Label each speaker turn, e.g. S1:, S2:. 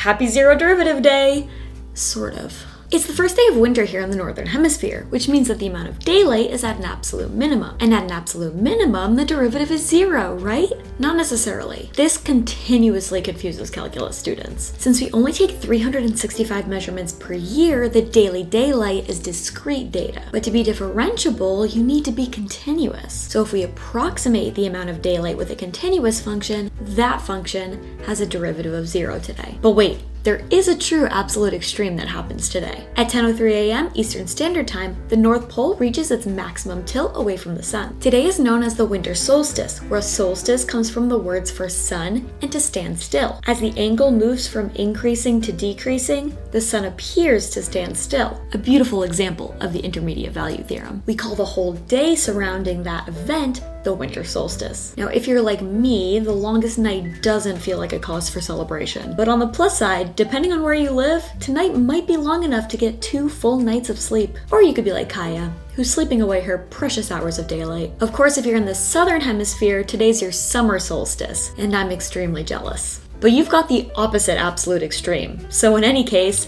S1: Happy zero derivative day! Sort of. It's the first day of winter here in the Northern Hemisphere, which means that the amount of daylight is at an absolute minimum. And at an absolute minimum, the derivative is zero, right? Not necessarily. This continuously confuses calculus students. Since we only take 365 measurements per year, the daily daylight is discrete data. But to be differentiable, you need to be continuous. So if we approximate the amount of daylight with a continuous function, that function has a derivative of zero today. But wait, there is a true absolute extreme that happens today. At 10:03 a.m. Eastern Standard Time, the North Pole reaches its maximum tilt away from the sun. Today is known as the winter solstice, where solstice comes from the words for sun and to stand still. As the angle moves from increasing to decreasing, the sun appears to stand still. A beautiful example of the intermediate value theorem. We call the whole day surrounding that event the winter solstice. Now, if you're like me, the longest night doesn't feel like a cause for celebration. But on the plus side, depending on where you live, tonight might be long enough to get 2 full nights of sleep. Or you could be like Kaya, who's sleeping away her precious hours of daylight. Of course, if you're in the southern hemisphere, today's your summer solstice, and I'm extremely jealous. But you've got the opposite absolute extreme. So in any case,